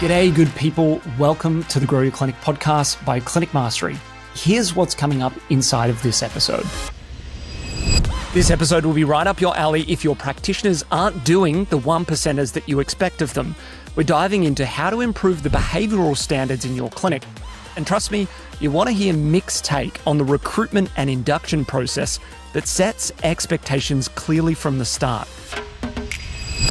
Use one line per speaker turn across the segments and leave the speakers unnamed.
G'day, good people. Welcome to the Grow Your Clinic podcast by Clinic Mastery. Here's what's coming up inside of this episode. This episode will be right up your alley if your practitioners aren't doing the 1%ers that you expect of them. We're diving into how to improve the behavioral standards in your clinic. And trust me, you want to hear Mick's take on the recruitment and induction process that sets expectations clearly from the start.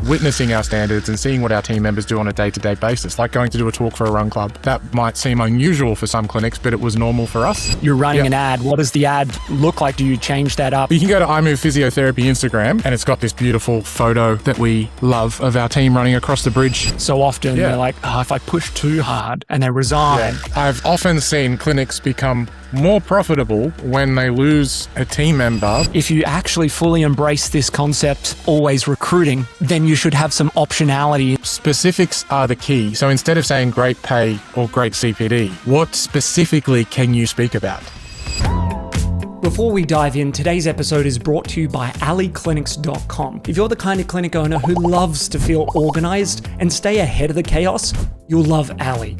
Witnessing our standards and seeing what our team members do on a day-to-day basis, like going to do a talk for a run club. That might seem unusual for some clinics, but it was normal for us.
You're running an ad. What does the ad look like? Do you change that up?
You can go to iMove Physiotherapy Instagram, and it's got this beautiful photo that we love of our team running across the bridge.
So often they're like, if I push too hard, and they resign.
I've often seen clinics become more profitable when they lose a team member.
If you actually fully embrace this concept, always recruiting, then you should have some optionality.
Specifics are the key. So instead of saying great pay or great CPD, what specifically can you speak about?
Before we dive in, today's episode is brought to you by alleyclinics.com. If you're the kind of clinic owner who loves to feel organized and stay ahead of the chaos, you'll love Alley.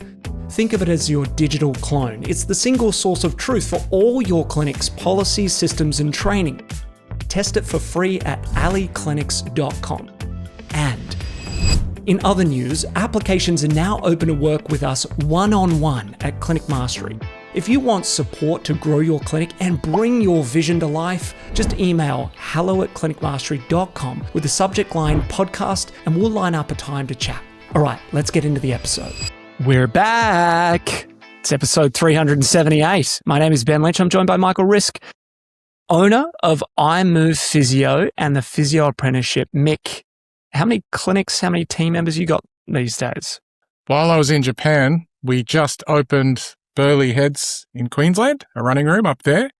Think of it as your digital clone. It's the single source of truth for all your clinic's policies, systems, and training. Test it for free at alleyclinics.com. And in other news, applications are now open to work with us one-on-one at Clinic Mastery. If you want support to grow your clinic and bring your vision to life, just email hello@clinicmastery.com with the subject line podcast, and we'll line up a time to chat. All right, let's get into the episode. We're back. It's episode 378. My name is Ben Lynch. I'm joined by Michael Rizk, owner of iMove Physio and the Physio Apprenticeship. Mick, how many clinics, how many team members you got these days?
While I was in Japan, we just opened Burleigh Heads in Queensland, a running room up there.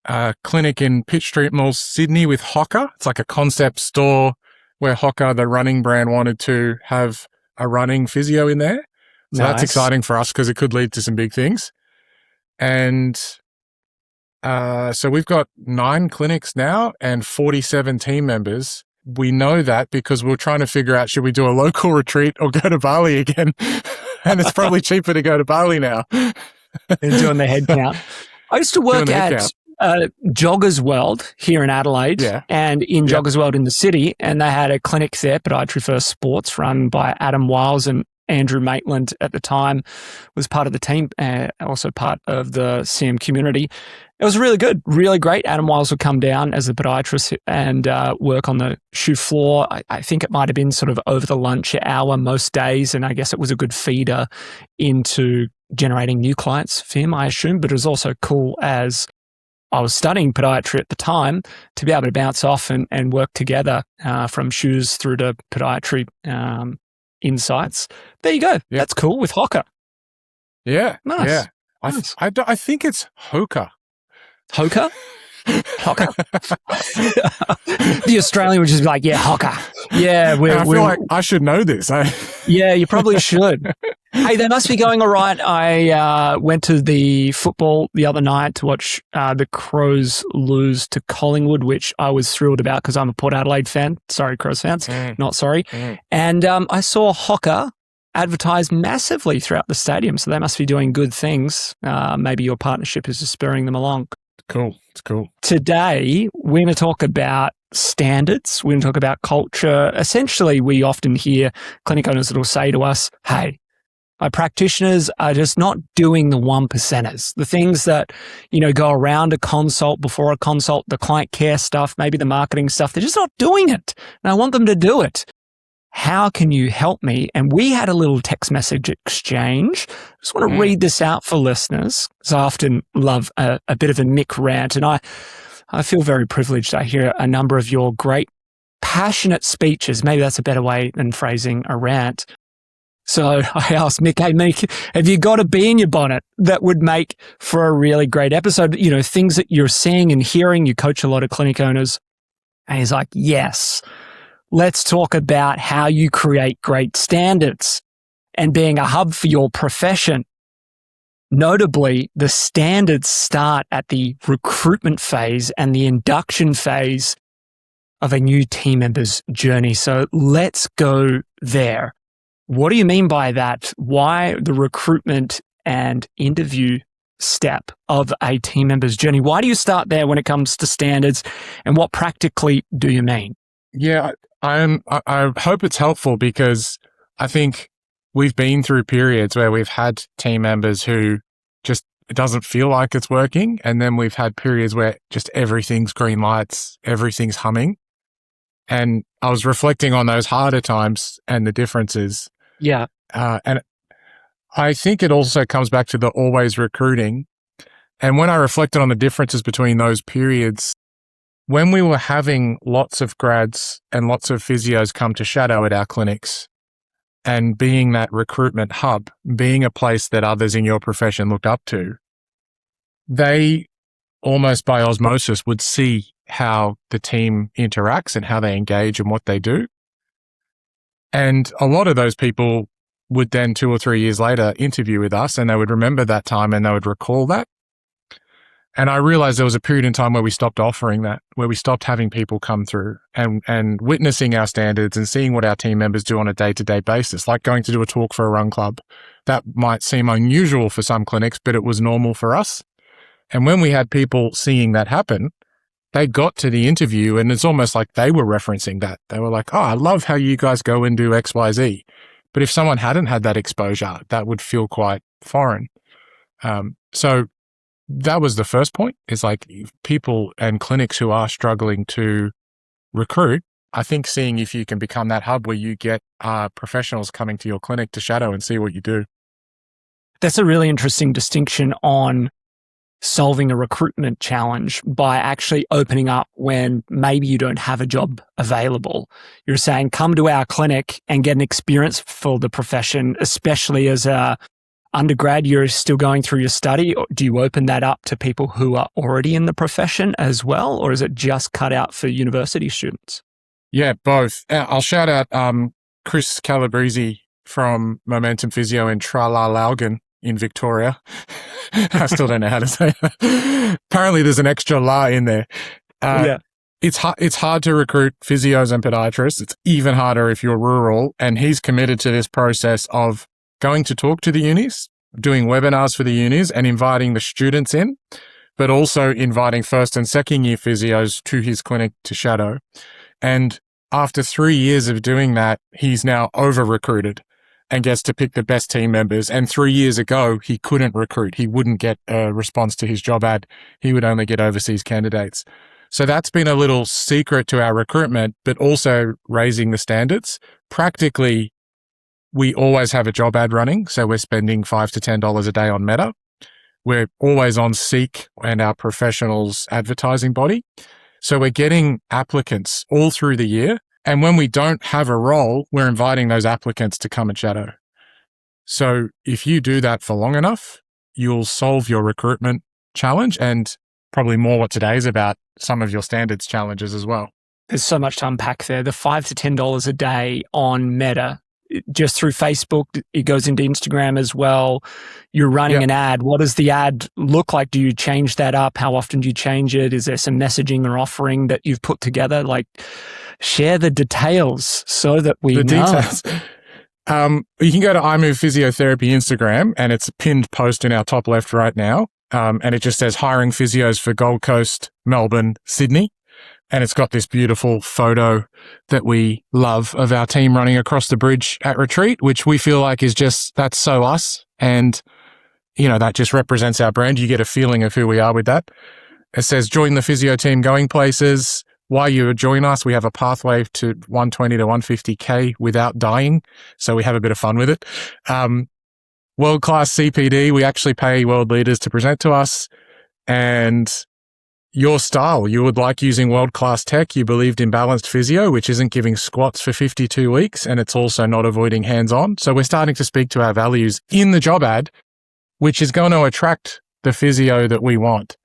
A clinic in Pitt Street Mall, Sydney with Hoka. It's like a concept store where Hoka, the running brand, wanted to have a running physio in there. So that's exciting for us because it could lead to some big things. And so we've got 9 clinics now and 47 team members. We know that because we're trying to figure out, should we do a local retreat or go to Bali again? And it's probably cheaper to go to Bali now.
They're doing the head count. I used to work at Joggers World here in Adelaide and in Joggers World in the city. And they had a clinic there, Podiatry First Sports, run by Adam Wiles, and Andrew Maitland at the time was part of the team, also part of the CM community. It was really good, really great. Adam Wiles would come down as a podiatrist and work on the shoe floor. I think it might have been sort of over the lunch hour most days, and I guess it was a good feeder into generating new clients for him, I assume. But it was also cool, as I was studying podiatry at the time, to be able to bounce off and work together from shoes through to podiatry insights. There you go. Yep. That's cool with Hoka.
Yeah.
Nice.
Yeah.
Nice.
I think it's Hoka.
Hoka? Hoka. The Australian would just be like, Hoka. Yeah.
I feel like I should know this.
Yeah, you probably should. Hey, they must be going all right. I went to the football the other night to watch the Crows lose to Collingwood, which I was thrilled about because I'm a Port Adelaide fan. Sorry, Crows fans. Not sorry. And I saw Hoka advertised massively throughout the stadium, so they must be doing good things. Maybe your partnership is just spurring them along.
Cool. It's cool.
Today, we're going to talk about standards. We're going to talk about culture. Essentially, we often hear clinic owners that will say to us, hey, my practitioners are just not doing the 1%ers, the things that, go around a consult, before a consult, the client care stuff, maybe the marketing stuff. They're just not doing it. And I want them to do it. How can you help me? And we had a little text message exchange. I just want to read this out for listeners, because I often love a bit of a Mick rant. And I feel very privileged. I hear a number of your great, passionate speeches. Maybe that's a better way than phrasing a rant. So I asked Mick, hey, Mick, have you got a bee in your bonnet that would make for a really great episode? Things that you're seeing and hearing. You coach a lot of clinic owners. And he's like, yes, let's talk about how you create great standards and being a hub for your profession. Notably, the standards start at the recruitment phase and the induction phase of a new team member's journey. So let's go there. What do you mean by that? Why the recruitment and interview step of a team member's journey? Why do you start there when it comes to standards, and what practically do you mean?
Yeah, I hope it's helpful, because I think we've been through periods where we've had team members who just, it doesn't feel like it's working. And then we've had periods where just everything's green lights, everything's humming. And I was reflecting on those harder times and the differences.
Yeah.
And I think it also comes back to the always recruiting. And when I reflected on the differences between those periods, when we were having lots of grads and lots of physios come to shadow at our clinics, and being that recruitment hub, being a place that others in your profession looked up to, they almost by osmosis would see how the team interacts and how they engage and what they do. And a lot of those people would then 2 or 3 years later interview with us, and they would remember that time and they would recall that. And I realized there was a period in time where we stopped offering that, where we stopped having people come through and witnessing our standards and seeing what our team members do on a day-to-day basis, like going to do a talk for a run club. That might seem unusual for some clinics, but it was normal for us. And when we had people seeing that happen, they got to the interview and it's almost like they were referencing that. They were like, oh, I love how you guys go and do X, Y, Z. But if someone hadn't had that exposure, that would feel quite foreign. So that was the first point, is like people and clinics who are struggling to recruit, I think seeing if you can become that hub where you get professionals coming to your clinic to shadow and see what you do.
That's a really interesting distinction on solving a recruitment challenge by actually opening up when maybe you don't have a job available. You're saying, come to our clinic and get an experience for the profession, especially as a undergrad, you're still going through your study. Do you open that up to people who are already in the profession as well, or is it just cut out for university students?
Yeah, both. I'll shout out Chris Calabrese from Momentum Physio in Tralalaugan in Victoria. I still don't know how to say that. Apparently there's an extra la in there.
Yeah.
It's hard to recruit physios and podiatrists. It's even harder if you're rural. And he's committed to this process of going to talk to the unis, doing webinars for the unis and inviting the students in, but also inviting first and second year physios to his clinic to shadow. And after 3 years of doing that, he's now over recruited and gets to pick the best team members. And 3 years ago, he couldn't recruit. He wouldn't get a response to his job ad. He would only get overseas candidates. So that's been a little secret to our recruitment, but also raising the standards. Practically, we always have a job ad running. So we're spending $5 to $10 a day on Meta. We're always on Seek and our professionals advertising body. So we're getting applicants all through the year. And when we don't have a role, we're inviting those applicants to come and shadow. So if you do that for long enough, you'll solve your recruitment challenge and probably more what today is about, some of your standards challenges as well.
There's so much to unpack there. The $5 to $10 a day on Meta, just through Facebook, it goes into Instagram as well. You're running an ad. What does the ad look like? Do you change that up? How often do you change it? Is there some messaging or offering that you've put together? Like, share the details so that we know.
Details. You can go to iMove Physiotherapy Instagram, and it's a pinned post in our top left right now. And it just says hiring physios for Gold Coast, Melbourne, Sydney. And it's got this beautiful photo that we love of our team running across the bridge at retreat, which we feel like is just, that's so us. And, you know, that just represents our brand. You get a feeling of who we are with that. It says, join the physio team going places. While you join us, we have a pathway to 120 to 150K without dying. So we have a bit of fun with it. World-class CPD. We actually pay world leaders to present to us. And your style, you would like using world-class tech. You believed in balanced physio, which isn't giving squats for 52 weeks, and it's also not avoiding hands-on. So we're starting to speak to our values in the job ad, which is going to attract the physio that we want.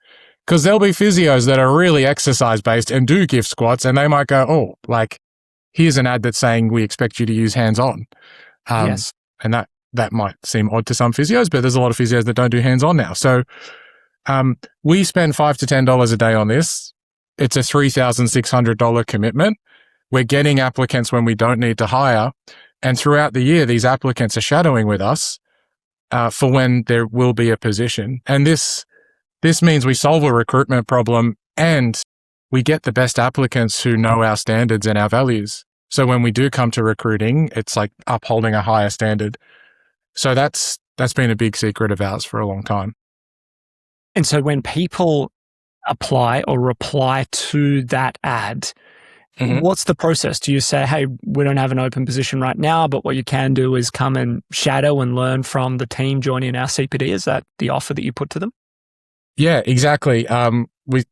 Because there'll be physios that are really exercise-based and do give squats, and they might go, oh, like, here's an ad that's saying we expect you to use hands-on.
Yes.
And that might seem odd to some physios, but there's a lot of physios that don't do hands-on now. So we spend $5 to $10 a day on this. It's a $3,600 commitment. We're getting applicants when we don't need to hire. And throughout the year, these applicants are shadowing with us for when there will be a position. And this means we solve a recruitment problem and we get the best applicants who know our standards and our values. So when we do come to recruiting, it's like upholding a higher standard. So that's been a big secret of ours for a long time.
And so when people apply or reply to that ad, what's the process? Do you say, hey, we don't have an open position right now, but what you can do is come and shadow and learn from the team joining our CPD? Is that the offer that you put to them?
Yeah, exactly.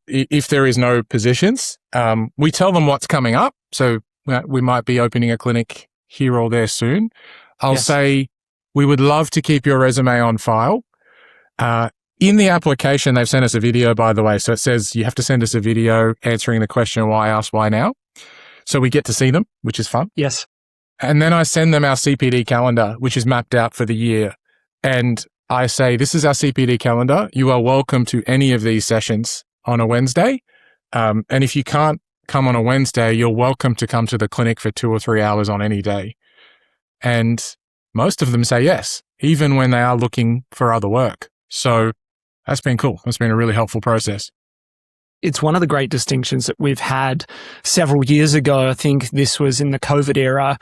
If there is no positions, we tell them what's coming up. So we might be opening a clinic here or there soon. I'll say, we would love to keep your resume on file. In the application, they've sent us a video, by the way. So it says you have to send us a video answering the question, why ask, why now? So we get to see them, which is fun.
Yes.
And then I send them our CPD calendar, which is mapped out for the year. And I say, this is our CPD calendar. You are welcome to any of these sessions on a Wednesday. And if you can't come on a Wednesday, you're welcome to come to the clinic for 2 or 3 hours on any day. And most of them say yes, even when they are looking for other work. So that's been cool. That's been a really helpful process.
It's one of the great distinctions that we've had several years ago. I think this was in the COVID era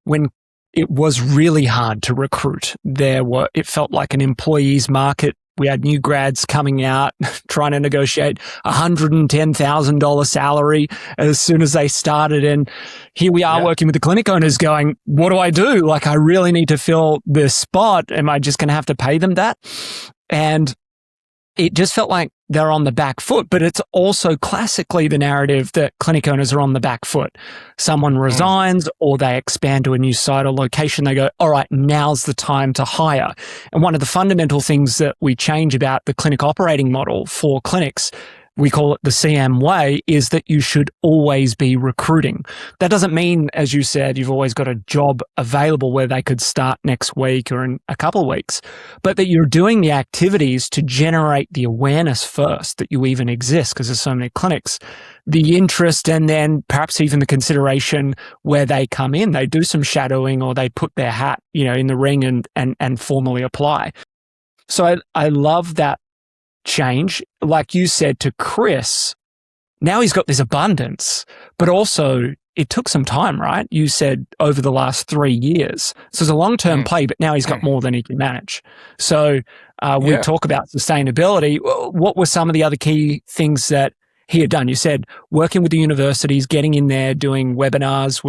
when it was really hard to recruit. It felt like an employee's market. We had new grads coming out trying to negotiate $110,000 salary as soon as they started. And here we are working with the clinic owners going, what do I do? Like, I really need to fill this spot. Am I just going to have to pay them that? And it just felt like they're on the back foot, but it's also classically the narrative that clinic owners are on the back foot. Someone resigns or they expand to a new site or location. They go, all right, now's the time to hire. And one of the fundamental things that we change about the clinic operating model for clinics, we call it the CM way, is that you should always be recruiting. That doesn't mean, as you said, you've always got a job available where they could start next week or in a couple of weeks, but that you're doing the activities to generate the awareness first that you even exist, because there's so many clinics, the interest, and then perhaps even the consideration where they come in, they do some shadowing or they put their hat, in the ring and formally apply. So I love that change. Like you said to Chris, now he's got this abundance, but also it took some time, right? You said over the last 3 years. So it's a long-term play, but now he's got more than he can manage. So we talk about sustainability. What were some of the other key things that he had done? You said working with the universities, getting in there, doing webinars,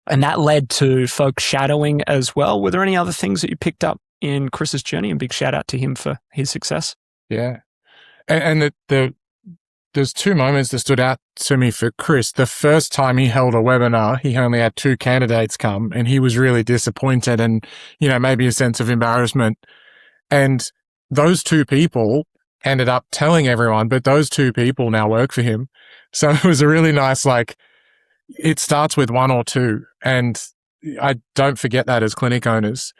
and that led to folks shadowing as well. Were there any other things that you picked up in Chris's journey? And big shout out to him for his success.
Yeah. And there's 2 moments that stood out to me for Chris. The first time he held a webinar, he only had 2 candidates come and he was really disappointed and, maybe a sense of embarrassment. And those 2 people ended up telling everyone, but those 2 people now work for him. So it was a really nice, it starts with 1 or 2. And I don't forget that as clinic owners,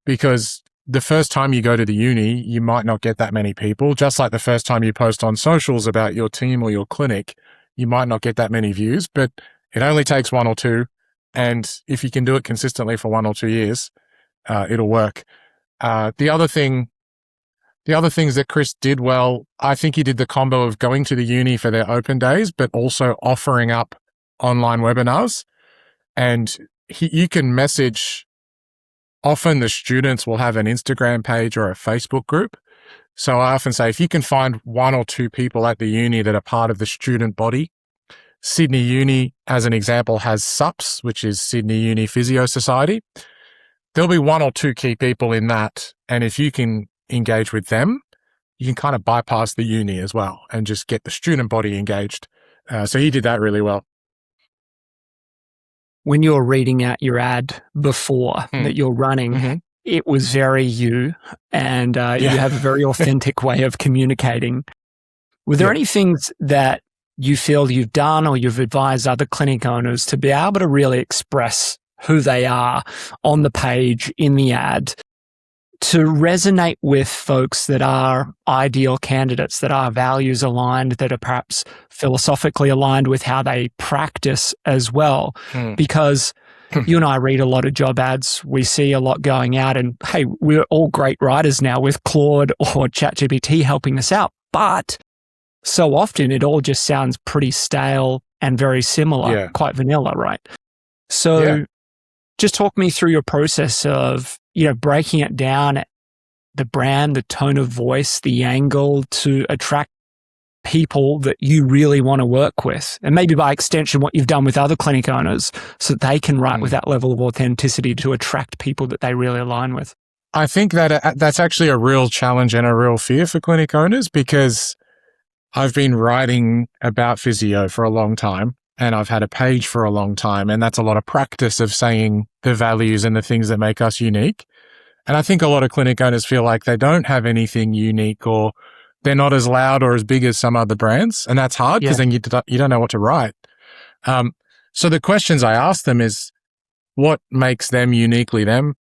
because the first time you go to the uni, you might not get that many people. Just like the first time you post on socials about your team or your clinic, you might not get that many views, but it only takes 1 or 2. And if you can do it consistently for 1 or 2 years, it'll work. The other things that Chris did well, I think he did the combo of going to the uni for their open days, but also offering up online webinars. And you can message. Often the students will have an Instagram page or a Facebook group. So I often say, if you can find 1 or 2 people at the uni that are part of the student body, Sydney Uni, as an example, has SUPS, which is Sydney Uni Physio Society. There'll be 1 or 2 key people in that. And if you can engage with them, you can kind of bypass the uni as well and just get the student body engaged. So he did that really well.
When you're reading out your ad before that you're running, it was very you, and you have a very authentic way of communicating. Were there any things that you feel you've done or you've advised other clinic owners to be able to really express who they are on the page, in the ad, to resonate with folks that are ideal candidates, that are values aligned, that are perhaps philosophically aligned with how they practice as well? Because You and I read a lot of job ads. We see a lot going out, and hey, we're all great writers now with Claude or ChatGPT helping us out. But so often it all just sounds pretty stale and very similar, quite vanilla, right? So just talk me through your process of, breaking it down, the brand, the tone of voice, the angle to attract people that you really want to work with. And maybe by extension, what you've done with other clinic owners so that they can write with that level of authenticity to attract people that they really align with.
I think that that's actually a real challenge and a real fear for clinic owners, because I've been writing about physio for a long time and I've had a page for a long time. And that's a lot of practice of saying the values and the things that make us unique. And I think a lot of clinic owners feel like they don't have anything unique, or they're not as loud or as big as some other brands. And that's hard because then you don't know what to write. So the questions I ask them is, what makes them uniquely them?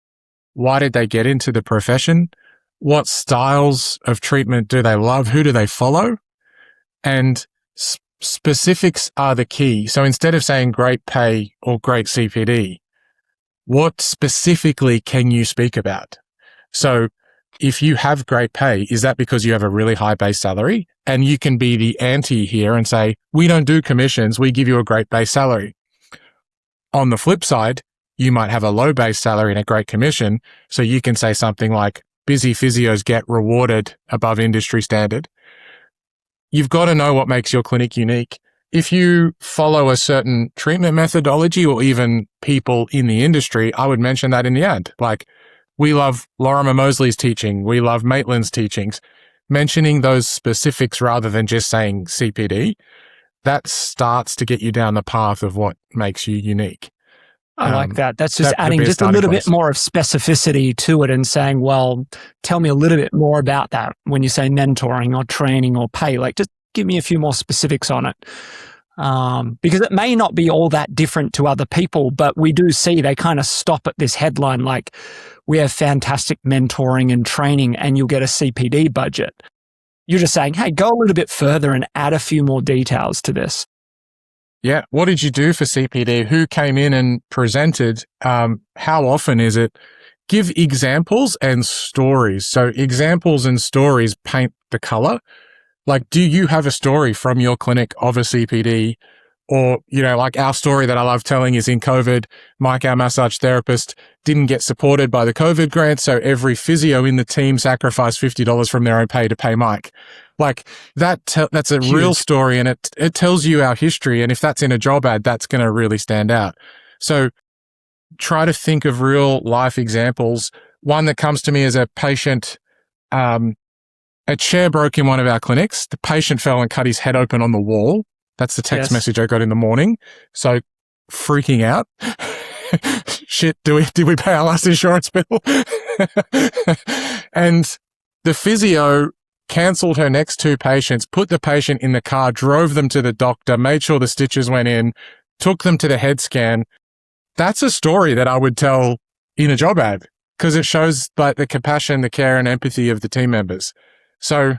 Why did they get into the profession? What styles of treatment do they love? Who do they follow? And specifics are the key. So instead of saying great pay or great CPD, what specifically can you speak about? So if you have great pay, is that because you have a really high base salary? And you can be the anti here and say, we don't do commissions, we give you a great base salary. On the flip side, you might have a low base salary and a great commission. So you can say something like, busy physios get rewarded above industry standard. You've got to know what makes your clinic unique. If you follow a certain treatment methodology or even people in the industry, I would mention that in the ad. Like, we love Lorimer Mosley's teaching. We love Maitland's teachings. Mentioning those specifics rather than just saying CPD, that starts to get you down the path of what makes you unique.
I like that. That's just adding just a little bit more of specificity to it and saying, well, tell me a little bit more about that when you say mentoring or training or pay. Like, just give me a few more specifics on it. Because it may not be all that different to other people, but we do see they kind of stop at this headline like, we have fantastic mentoring and training and you'll get a CPD budget. You're just saying, hey, go a little bit further and add a few more details to this.
Yeah. What did you do for CPD? Who came in and presented? How often is it? Give examples and stories. So examples and stories paint the color. Like, do you have a story from your clinic of a CPD? Or, like our story that I love telling is in COVID, Mike, our massage therapist, didn't get supported by the COVID grant. So every physio in the team sacrificed $50 from their own pay to pay Mike. Like that's a huge real story, and it tells you our history. And if that's in a job ad, that's going to really stand out. So try to think of real life examples. One that comes to me as a patient, a chair broke in one of our clinics. The patient fell and cut his head open on the wall. That's the text message I got in the morning. So freaking out. Shit, did we pay our last insurance bill? And the physio cancelled her next two patients, put the patient in the car, drove them to the doctor, made sure the stitches went in, took them to the head scan. That's a story that I would tell in a job ad because it shows like the compassion, the care and empathy of the team members. So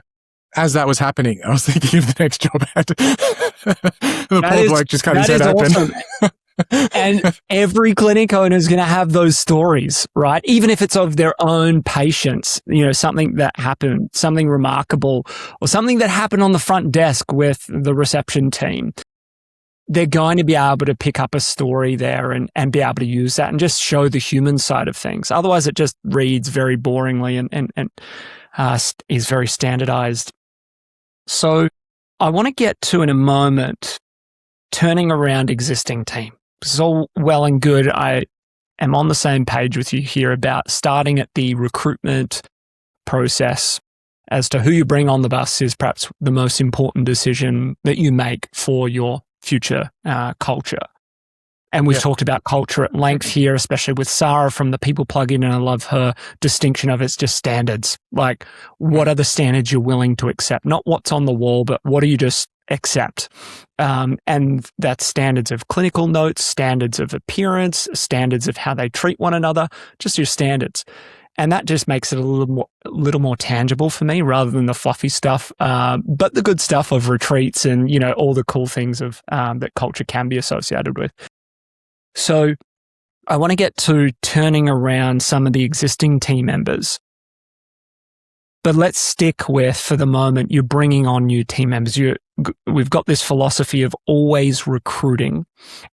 as that was happening, I was thinking of the next job ad. The poor bloke just cut his head open. Awesome.
And every clinic owner is going to have those stories, right? Even if it's of their own patients, something that happened, something remarkable, or something that happened on the front desk with the reception team. They're going to be able to pick up a story there and be able to use that and just show the human side of things. Otherwise, it just reads very boringly and is very standardized. So I want to get to, in a moment, turning around existing team. This is all well and good. I am on the same page with you here about starting at the recruitment process as to who you bring on the bus is perhaps the most important decision that you make for your future culture. And we've talked about culture at length here, especially with Sarah from the People Plugin, and I love her distinction of it's just standards. Like, what are the standards you're willing to accept? Not what's on the wall, but what do you just accept? And that's standards of clinical notes, standards of appearance, standards of how they treat one another, just your standards. And that just makes it a little more tangible for me rather than the fluffy stuff, but the good stuff of retreats and, all the cool things of that culture can be associated with. So I want to get to turning around some of the existing team members. But let's stick with, for the moment, you're bringing on new team members. We've got this philosophy of always recruiting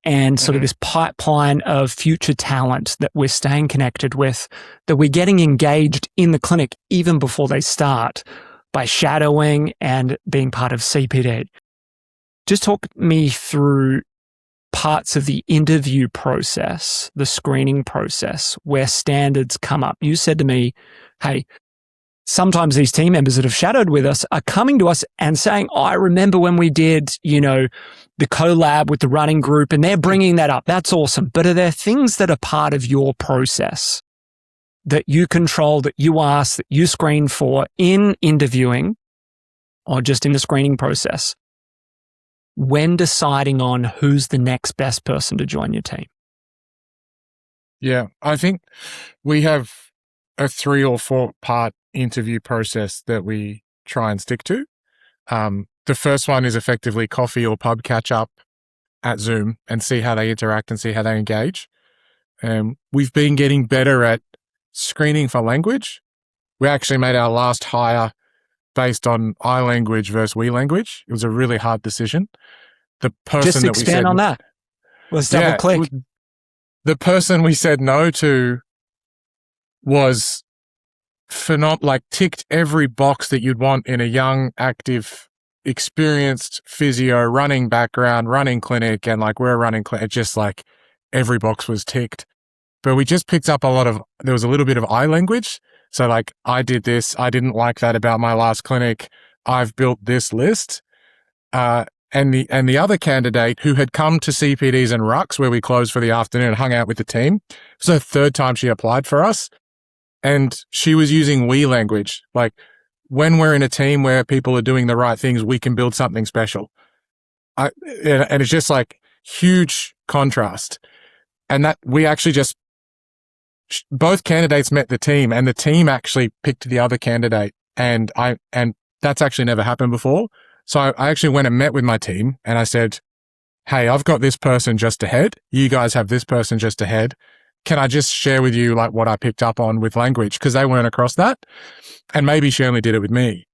and sort of this pipeline of future talent that we're staying connected with, that we're getting engaged in the clinic even before they start by shadowing and being part of CPD. Just talk me through parts of the interview process, the screening process, where standards come up. You said to me, hey, sometimes these team members that have shadowed with us are coming to us and saying, I remember when we did, the collab with the running group, and they're bringing that up. That's awesome. But are there things that are part of your process that you control, that you ask, that you screen for in interviewing or just in the screening process when deciding on who's the next best person to join your team?
Yeah, I think we have a 3 or 4 part interview process that we try and stick to. The first one is effectively coffee or pub catch up at Zoom and see how they interact and see how they engage. We've been getting better at screening for language. We actually made our last hire based on I language versus we language. It was a really hard decision. The person
Just
that
expand
we said,
on that. Let's double click.
The person we said no to was ticked every box that you'd want in a young, active, experienced physio running background, running clinic, and we're a running clinic. Just every box was ticked. But we just picked up there was a little bit of I language. So I did this, I didn't like that about my last clinic, I've built this list. And the other candidate who had come to CPDs and rucks where we closed for the afternoon and hung out with the team, it was the 3rd time she applied for us. And she was using we language. When we're in a team where people are doing the right things, we can build something special. And it's just huge contrast. And that we actually both candidates met the team and the team actually picked the other candidate. And that's actually never happened before. So I actually went and met with my team and I said, hey, I've got this person just ahead. You guys have this person just ahead. Can I just share with you what I picked up on with language? Because they weren't across that. And maybe she only did it with me.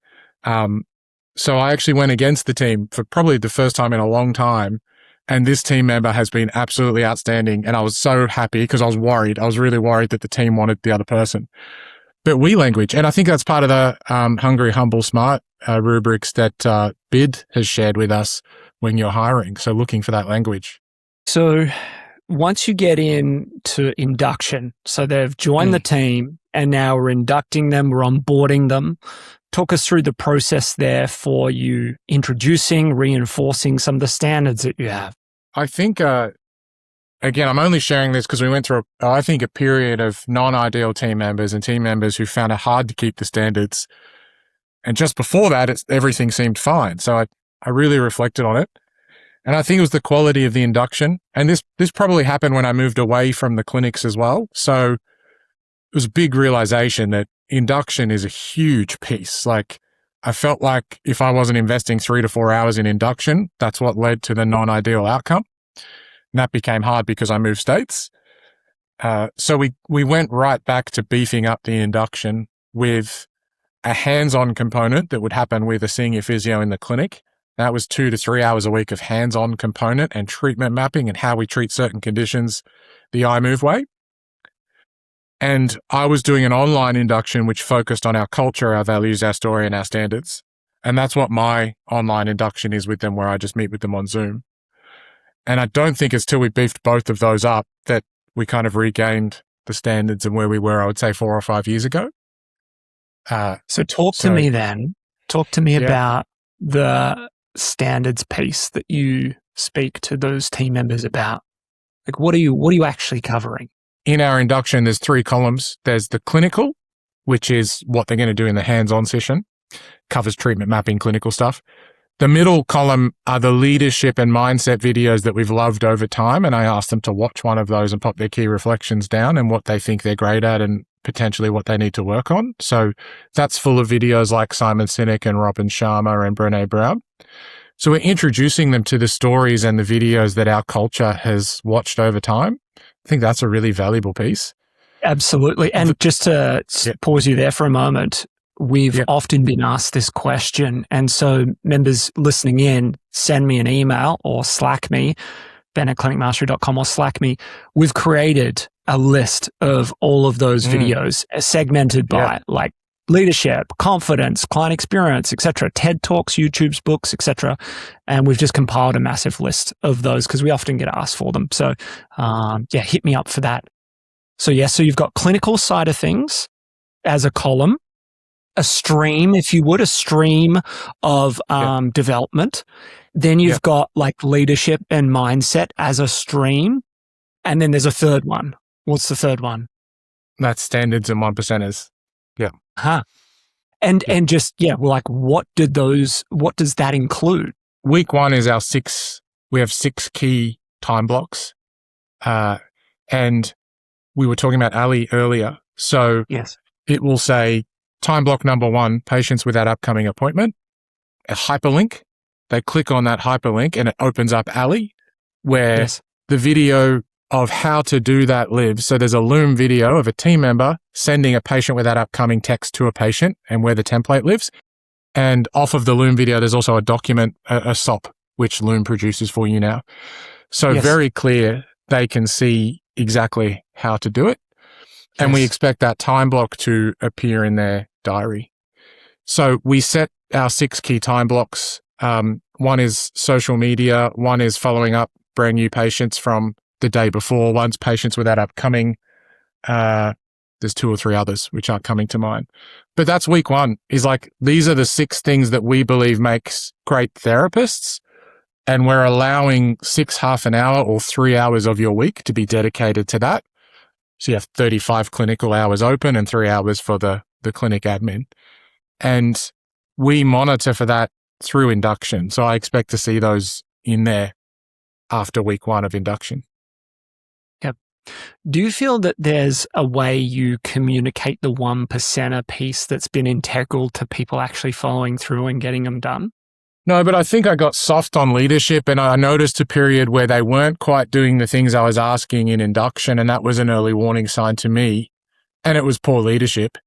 So I actually went against the team for probably the first time in a long time. And this team member has been absolutely outstanding. And I was so happy because I was worried. I was really worried that the team wanted the other person. But we language, and I think that's part of the Hungry, Humble, Smart rubrics that BID has shared with us when you're hiring. So looking for that language.
So once you get into induction, so they've joined the team and now we're inducting them, we're onboarding them. Talk us through the process there for you introducing, reinforcing some of the standards that you have.
I think, again, I'm only sharing this because we went through, a period of non-ideal team members and team members who found it hard to keep the standards. And just before that, everything seemed fine. So I really reflected on it. And I think it was the quality of the induction. And this probably happened when I moved away from the clinics as well. So it was a big realization that induction is a huge piece. I felt like if I wasn't investing 3 to 4 hours in induction, that's what led to the non-ideal outcome. And that became hard because I moved states. So we went right back to beefing up the induction with a hands-on component that would happen with a senior physio in the clinic. That was 2 to 3 hours a week of hands-on component and treatment mapping and how we treat certain conditions the iMove way. And I was doing an online induction which focused on our culture, our values, our story, and our standards. And that's what my online induction is with them, where I just meet with them on Zoom. And I don't think it's till we beefed both of those up that we kind of regained the standards and where we were, I would say 4 or 5 years ago.
So talk to me then. Talk to me about the standards piece that you speak to those team members about. What are you actually covering?
In our induction, there's 3 columns. There's the clinical, which is what they're going to do in the hands-on session, covers treatment mapping, clinical stuff. The middle column are the leadership and mindset videos that we've loved over time. And I asked them to watch one of those and pop their key reflections down and what they think they're great at and potentially what they need to work on. So that's full of videos like Simon Sinek and Robin Sharma and Brené Brown. So we're introducing them to the stories and the videos that our culture has watched over time. I think that's a really valuable piece.
Absolutely. And just to pause you there for a moment, we've often been asked this question. And so members listening in, send me an email or Slack me, ben@clinicmastery.com, or Slack me. We've created a list of all of those videos segmented by like leadership, confidence, client experience, etc., TED Talks, YouTube's books, etc. And we've just compiled a massive list of those because we often get asked for them. So hit me up for that. So you've got clinical side of things as a column, a stream, if you would, a stream of development. Then you've got like leadership and mindset as a stream. And then there's a third one. What's the third one?
That's standards and 1%ers. Yeah.
And just, like what does that include?
Week 1 is we have 6 key time blocks. And we were talking about Ali earlier. So it will say time block number 1, patients with that upcoming appointment, a hyperlink. They click on that hyperlink and it opens up Ali where the video of how to do that lives. So there's a Loom video of a team member sending a patient with that upcoming text to a patient and where the template lives. And off of the Loom video, there's also a document, a SOP, which Loom produces for you now. So very clear, they can see exactly how to do it. And we expect that time block to appear in their diary. So we set our 6 key time blocks. One is social media. One is following up brand new patients from the day before. One's patients with that upcoming. There's 2 or 3 others which aren't coming to mind. But that's week 1 is like, these are the 6 things that we believe makes great therapists. And we're allowing 6 half an hour or 3 hours of your week to be dedicated to that. So you have 35 clinical hours open and 3 hours for the clinic admin. And we monitor for that through Induction. So I expect to see those in there after week 1 of Induction.
Yep. Do you feel that there's a way you communicate the 1%er piece that's been integral to people actually following through and getting them done?
No, but I think I got soft on leadership and I noticed a period where they weren't quite doing the things I was asking in Induction, and that was an early warning sign to me. And it was poor leadership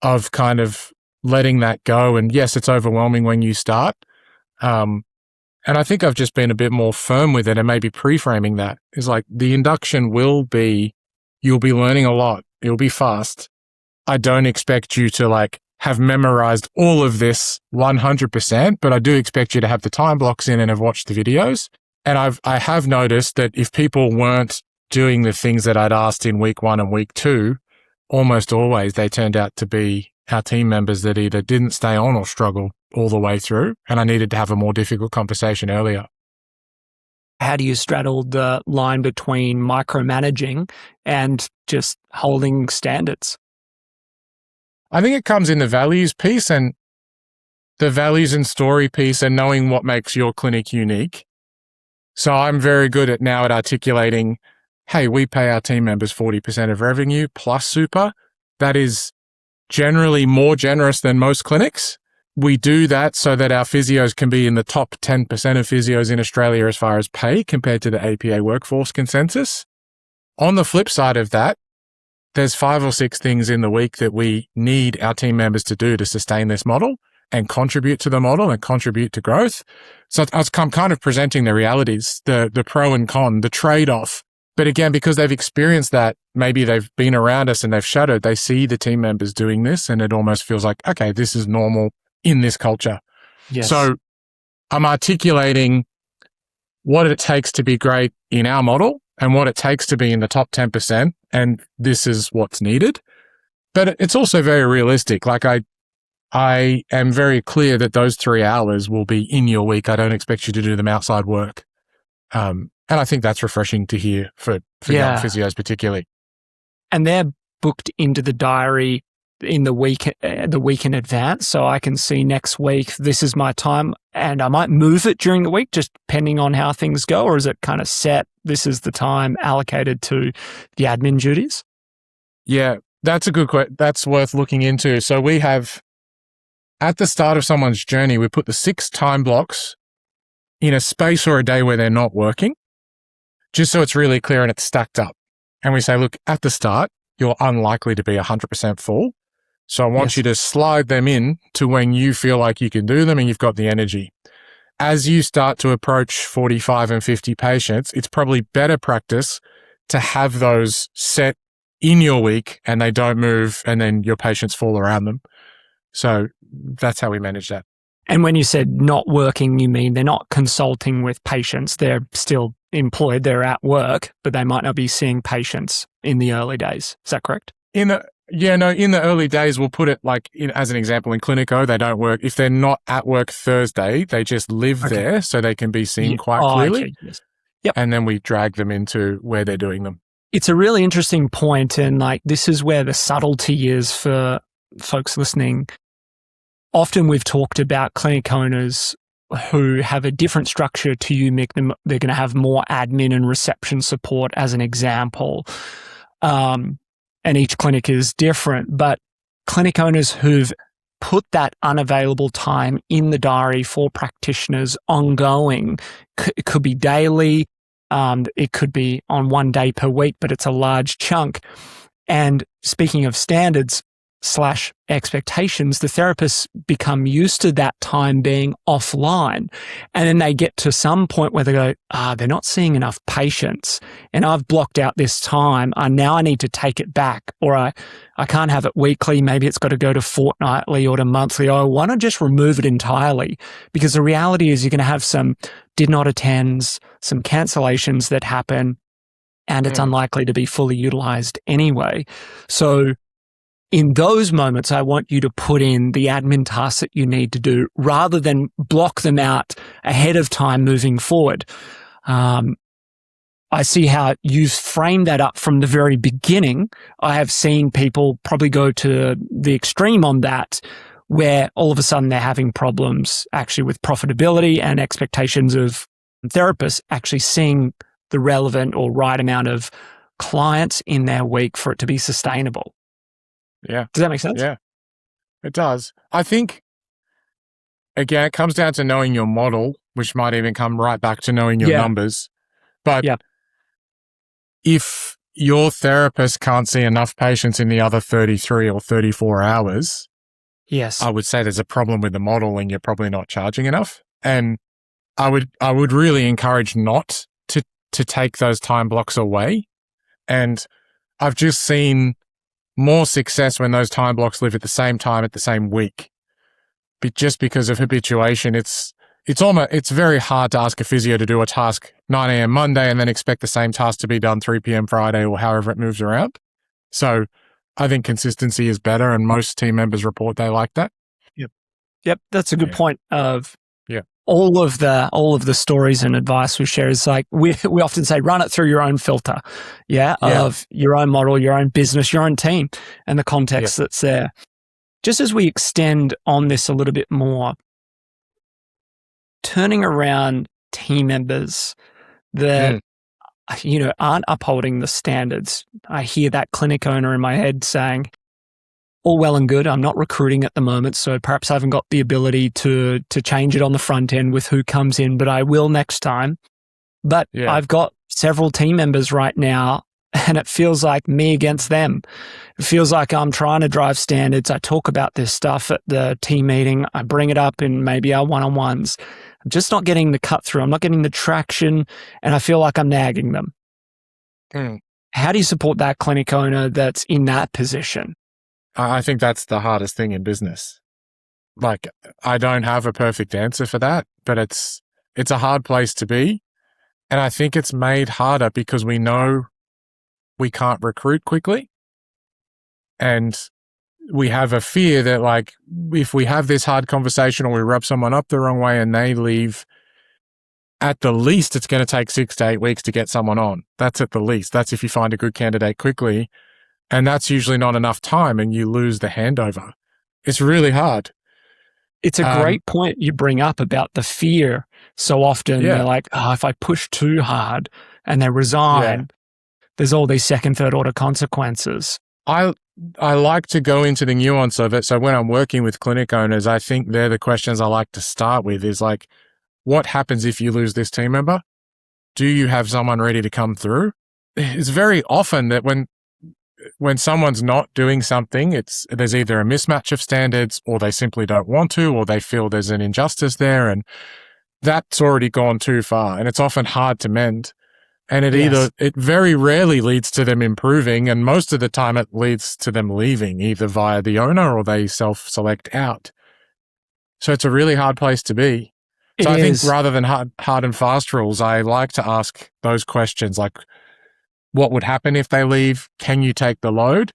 of kind of letting that go. And yes, it's overwhelming when you start. And I think I've just been a bit more firm with it and maybe pre-framing that. It's like the Induction you'll be learning a lot. It'll be fast. I don't expect you to like have memorized all of this 100%, but I do expect you to have the time blocks in and have watched the videos. And I have noticed that if people weren't doing the things that I'd asked in week 1 and week 2, almost always they turned out to be our team members that either didn't stay on or struggle all the way through. And I needed to have a more difficult conversation earlier.
How do you straddle the line between micromanaging and just holding standards?
I think it comes in the values piece and the values and story piece and knowing what makes your clinic unique. So I'm very good at articulating, hey, we pay our team members 40% of revenue plus super. That is generally more generous than most clinics. We do that so that our physios can be in the top 10% of physios in Australia as far as pay compared to the APA workforce consensus. On the flip side of that, there's 5 or 6 things in the week that we need our team members to do to sustain this model and contribute to the model and contribute to growth. So I'm kind of presenting the realities, the pro and con, the trade-off. But again, because they've experienced that, maybe they've been around us and they've shadowed, they see the team members doing this and it almost feels like, okay, this is normal in this culture.
Yes.
So I'm articulating what it takes to be great in our model and what it takes to be in the top 10%. And this is what's needed. But it's also very realistic. Like I am very clear that those 3 hours will be in your week. I don't expect you to do them outside work. And I think that's refreshing to hear for young physios particularly.
And they're booked into the diary in the week in advance. So I can see next week, this is my time, and I might move it during the week, just depending on how things go, or is it kind of set? This is the time allocated to the admin duties?
Yeah, that's a good question. That's worth looking into. So we have, at the start of someone's journey, we put the 6 time blocks in a space or a day where they're not working, just so it's really clear and it's stacked up. And we say, look, at the start, you're unlikely to be 100% full. So I want you to slide them in to when you feel like you can do them and you've got the energy. As you start to approach 45 and 50 patients, it's probably better practice to have those set in your week and they don't move and then your patients fall around them. So that's how we manage that.
And when you said not working, you mean they're not consulting with patients. They're still employed, they're at work, but they might not be seeing patients in the early days. Is that correct?
In the early days, we'll put it like as an example in Clinico, they don't work. If they're not at work Thursday, they just live there so they can be seen quite clearly.
Okay. Yes. Yep.
And then we drag them into where they're doing them.
It's a really interesting point, and like this is where the subtlety is for folks listening. Often we've talked about clinic owners who have a different structure to you, they're going to have more admin and reception support as an example. And each clinic is different, but clinic owners who've put that unavailable time in the diary for practitioners ongoing, it could be daily, it could be on 1 day per week, but it's a large chunk. And speaking of standards / expectations, the therapists become used to that time being offline. And then they get to some point where they go, they're not seeing enough patients and I've blocked out this time. Now I need to take it back, or I can't have it weekly. Maybe it's got to go to fortnightly or to monthly. Oh, why not just remove it entirely? Because the reality is you're going to have some did not attends, some cancellations that happen, and it's unlikely to be fully utilized anyway. So in those moments, I want you to put in the admin tasks that you need to do rather than block them out ahead of time moving forward. I see how you've framed that up from the very beginning. I have seen people probably go to the extreme on that, where all of a sudden they're having problems actually with profitability and expectations of therapists actually seeing the relevant or right amount of clients in their week for it to be sustainable.
Yeah.
Does that make sense?
Yeah, it does. I think, again, it comes down to knowing your model, which might even come right back to knowing your numbers. But if your therapist can't see enough patients in the other 33 or 34 hours, I would say there's a problem with the model and you're probably not charging enough. And I would really encourage not to take those time blocks away. And I've just seen more success when those time blocks live at the same time at the same week. But just because of habituation, it's very hard to ask a physio to do a task 9 a.m. Monday and then expect the same task to be done 3 p.m. Friday or however it moves around. So I think consistency is better, and most team members report they like that.
Yep. That's a good point of all of the stories and advice we share is like, we often say, run it through your own filter. Of your own model, your own business, your own team, and the context that's there. Just as we extend on this a little bit more, turning around team members that, aren't upholding the standards. I hear that clinic owner in my head saying, all well and good, I'm not recruiting at the moment, so perhaps I haven't got the ability to change it on the front end with who comes in, but I will next time. But I've got several team members right now, and it feels like me against them. It feels like I'm trying to drive standards. I talk about this stuff at the team meeting. I bring it up in maybe our one-on-ones. I'm just not getting the cut through. I'm not getting the traction, and I feel like I'm nagging them. How do you support that clinic owner that's in that position?
I think that's the hardest thing in business. Like, I don't have a perfect answer for that, but it's a hard place to be. And I think it's made harder because we know we can't recruit quickly. And we have a fear that, like, if we have this hard conversation or we rub someone up the wrong way and they leave, at the least, it's going to take 6 to 8 weeks to get someone on. That's at the least. That's if you find a good candidate quickly. And that's usually not enough time and you lose the handover. It's really hard.
It's a great point you bring up about the fear. So often they're like, if I push too hard and they resign, there's all these second, third order consequences.
I like to go into the nuance of it. So when I'm working with clinic owners, I think they're the questions I like to start with is like, what happens if you lose this team member? do you have someone ready to come through? It's very often that when someone's not doing something, there's either a mismatch of standards, or they simply don't want to, or they feel there's an injustice there, and that's already gone too far, and it's often hard to mend. And it very rarely leads to them improving, and most of the time it leads to them leaving, either via the owner or they self-select out. So it's a really hard place to be. So I think rather than hard and fast rules, I like to ask those questions like, what would happen if they leave? Can you take the load?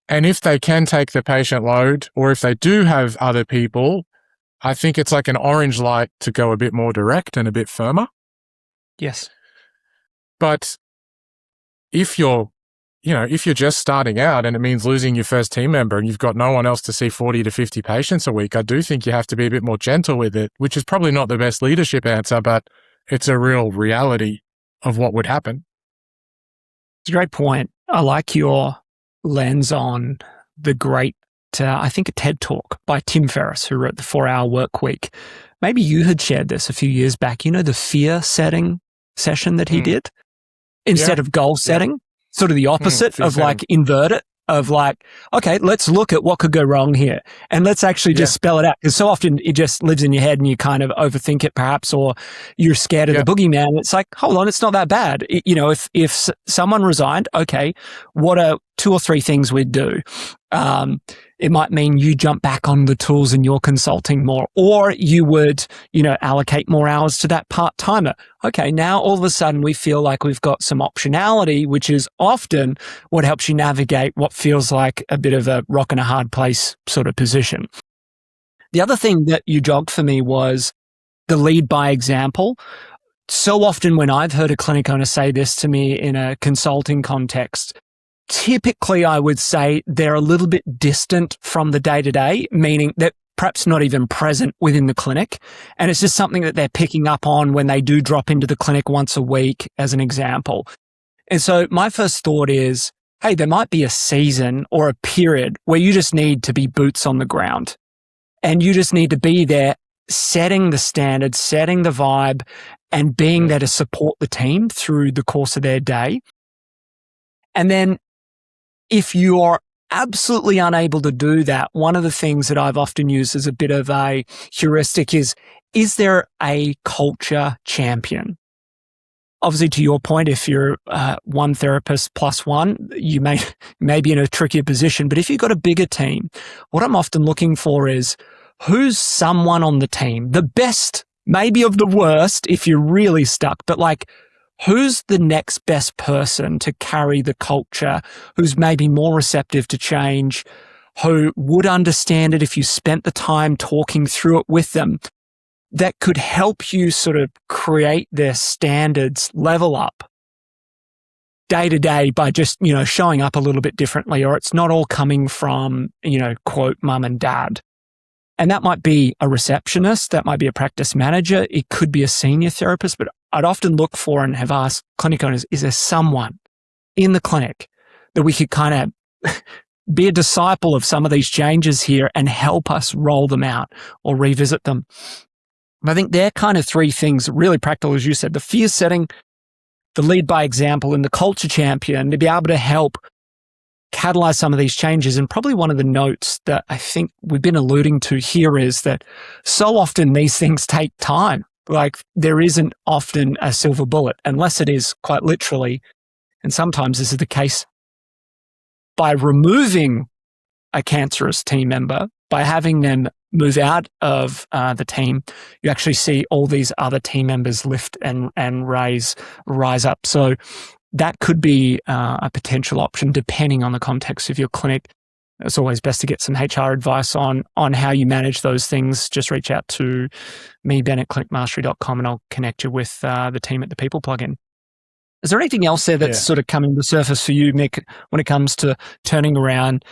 And if they can take the patient load, or if they do have other people, I think it's like an orange light to go a bit more direct and a bit firmer.
Yes.
But if you're just starting out and it means losing your first team member and you've got no one else to see 40 to 50 patients a week, I do think you have to be a bit more gentle with it, which is probably not the best leadership answer, but it's a real reality of what would happen.
It's a great point. I like your lens on the great, I think, a TED Talk by Tim Ferriss, who wrote the 4-Hour Work Week. Maybe you had shared this a few years back. You know, the fear setting session that he did instead of goal setting, sort of the opposite of like invert it, of like, okay, let's look at what could go wrong here and let's actually just spell it out. Because so often it just lives in your head and you kind of overthink it perhaps, or you're scared of the boogeyman. It's like, hold on, it's not that bad. If someone resigned, okay, what are 2 or 3 things we'd do? It might mean you jump back on the tools and you're consulting more, or you would, allocate more hours to that part-timer. Okay, now all of a sudden we feel like we've got some optionality, which is often what helps you navigate what feels like a bit of a rock and a hard place sort of position. The other thing that you jogged for me was the lead by example. So often when I've heard a clinic owner say this to me in a consulting context, typically, I would say they're a little bit distant from the day-to-day, meaning that perhaps not even present within the clinic. And it's just something that they're picking up on when they do drop into the clinic once a week, as an example. And so my first thought is, hey, there might be a season or a period where you just need to be boots on the ground. And you just need to be there, setting the standards, setting the vibe, and being there to support the team through the course of their day. And then if you are absolutely unable to do that, one of the things that I've often used as a bit of a heuristic is there a culture champion? Obviously, to your point, if you're one therapist plus one, you may be in a trickier position. But if you've got a bigger team, what I'm often looking for is who's someone on the team, the best, maybe of the worst if you're really stuck, but like, who's the next best person to carry the culture, who's maybe more receptive to change, who would understand it if you spent the time talking through it with them, that could help you sort of create their standards level up day to day by just, showing up a little bit differently, or it's not all coming from, quote, mum and dad. And that might be a receptionist, that might be a practice manager, it could be a senior therapist, but I'd often look for and have asked clinic owners, is there someone in the clinic that we could kind of be a disciple of some of these changes here and help us roll them out or revisit them? I think they're kind of 3 things, really practical, as you said, the fear setting, the lead by example, and the culture champion, to be able to help catalyze some of these changes. And probably one of the notes that I think we've been alluding to here is that so often these things take time. Like, there isn't often a silver bullet, unless it is quite literally, and sometimes this is the case, by removing a cancerous team member, by having them move out of the team, you actually see all these other team members lift and rise up. So that could be a potential option depending on the context of your clinic. It's always best to get some HR advice on how you manage those things. Just reach out to me, Ben at clinicmastery.com, and I'll connect you with the team at the People Plugin. Is there anything else there that's sort of coming to the surface for you, Mick, when it comes to turning around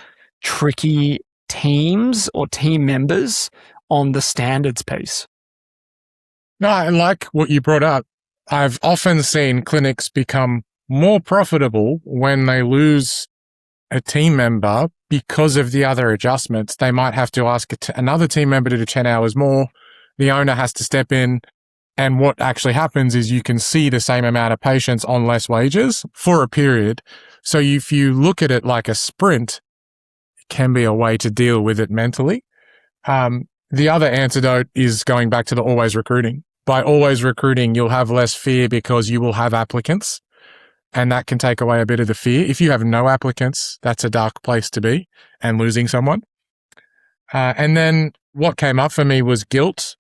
tricky teams or team members on the standards piece?
No, I like what you brought up. I've often seen clinics become more profitable when they lose a team member because of the other adjustments. They might have to ask another team member to do 10 hours more. The owner has to step in. And what actually happens is you can see the same amount of patients on less wages for a period. So if you look at it like a sprint, it can be a way to deal with it mentally. The other antidote is going back to the always recruiting. By always recruiting, you'll have less fear because you will have applicants, and that can take away a bit of the fear. If you have no applicants, that's a dark place to be, and losing someone. And then what came up for me was guilt.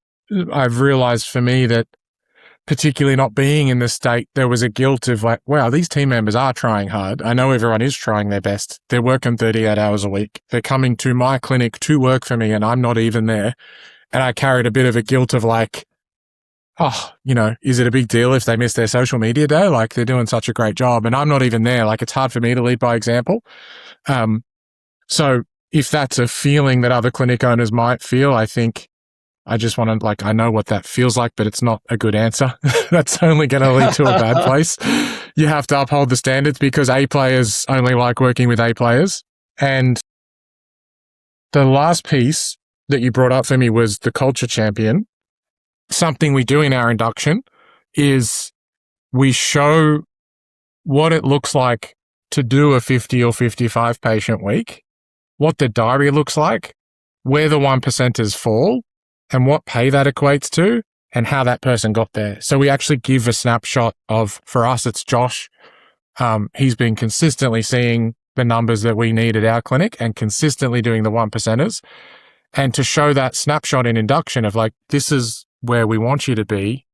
I've realized for me that particularly not being in the state, there was a guilt of like, wow, these team members are trying hard. I know everyone is trying their best. They're working 38 hours a week. They're coming to my clinic to work for me, and I'm not even there. And I carried a bit of a guilt of like, oh, is it a big deal if they miss their social media day? Like, they're doing such a great job and I'm not even there. Like, it's hard for me to lead by example. So if that's a feeling that other clinic owners might feel, I think I just want to, I know what that feels like, but it's not a good answer. That's only going to lead to a bad place. You have to uphold the standards because A players only like working with A players. And the last piece that you brought up for me was the culture champion. Something we do in our induction is we show what it looks like to do a 50 or 55 patient week, what the diary looks like, where the 1%ers fall, and what pay that equates to, and how that person got there. So we actually give a snapshot of, for us, it's Josh. He's been consistently seeing the numbers that we need at our clinic and consistently doing the 1%ers. And to show that snapshot in induction of like, this is where we want you to be,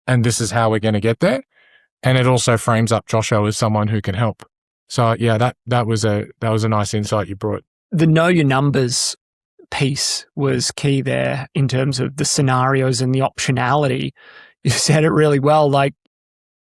and this is how we're going to get there. And it also frames up Josho as someone who can help. So yeah, that was a nice insight you brought.
The know your numbers piece was key there in terms of the scenarios and the optionality. You said it really well, like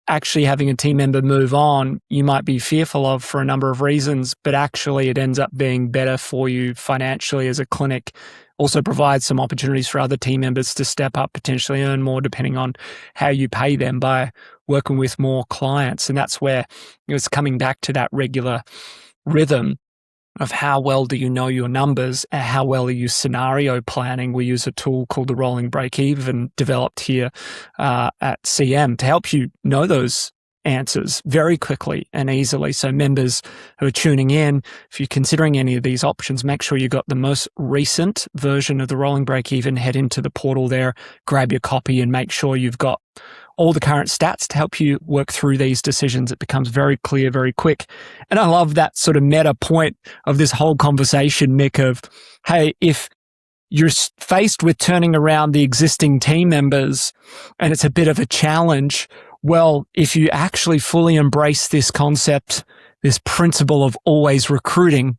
actually having a team member move on, you might be fearful of for a number of reasons, but actually it ends up being better for you financially as a clinic. Also provides some opportunities for other team members to step up, potentially earn more depending on how you pay them by working with more clients. And that's where it's coming back to that regular rhythm of how well do you know your numbers and how well are you scenario planning. We use a tool called the rolling break-even developed here at CM to help you know those answers very quickly and easily. So members who are tuning in, if you're considering any of these options, make sure you got the most recent version of the rolling break-even, head into the portal there, grab your copy and make sure you've got all the current stats to help you work through these decisions. It becomes very clear, very quick. And I love that sort of meta point of this whole conversation, Mick, of, hey, if you're faced with turning around the existing team members and it's a bit of a challenge, well, if you actually fully embrace this concept, this principle of always recruiting,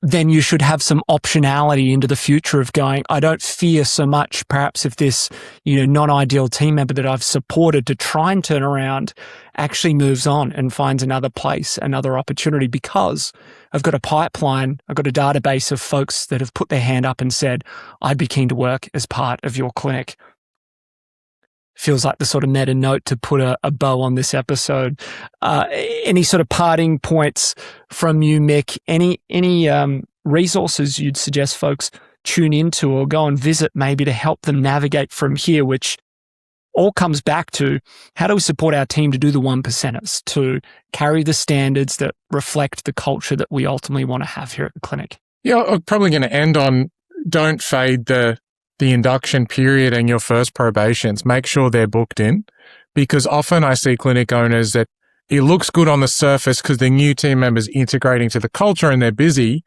then you should have some optionality into the future of going, I don't fear so much, perhaps if this, non-ideal team member that I've supported to try and turn around actually moves on and finds another place, another opportunity, because I've got a pipeline, I've got a database of folks that have put their hand up and said, I'd be keen to work as part of your clinic. Feels like the sort of meta note to put a bow on this episode. Any sort of parting points from you, Mick? Any resources you'd suggest folks tune into or go and visit maybe to help them navigate from here, which all comes back to how do we support our team to do the 1%ers, to carry the standards that reflect the culture that we ultimately want to have here at the clinic?
Yeah, I'm probably going to end on don't fade the induction period and your first probations. Make sure they're booked in, because often I see clinic owners that it looks good on the surface because the new team members integrating to the culture and they're busy,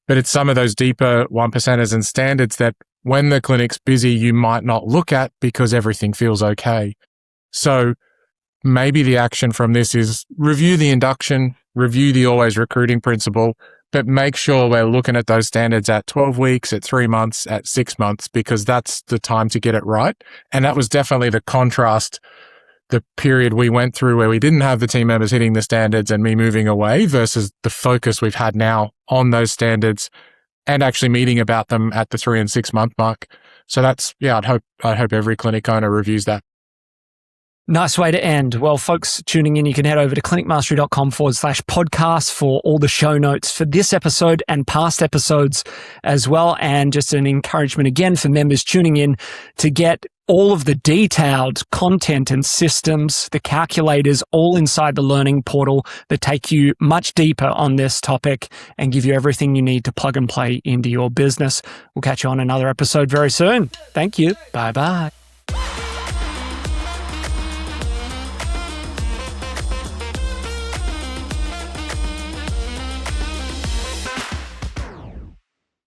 but it's some of those deeper 1%ers and standards that when the clinic's busy, you might not look at because everything feels okay. So maybe the action from this is review the induction, review the always recruiting principle, but make sure we're looking at those standards at 12 weeks, at 3 months, at 6 months, because that's the time to get it right. And that was definitely the contrast, the period we went through where we didn't have the team members hitting the standards and me moving away versus the focus we've had now on those standards and actually meeting about them at the 3 and 6 month mark. So that's, I'd hope every clinic owner reviews that.
Nice way to end. Well, folks tuning in, you can head over to clinicmastery.com/podcast for all the show notes for this episode and past episodes as well. And just an encouragement again for members tuning in to get all of the detailed content and systems, the calculators, all inside the learning portal that take you much deeper on this topic and give you everything you need to plug and play into your business. We'll catch you on another episode very soon. Thank you. Bye-bye.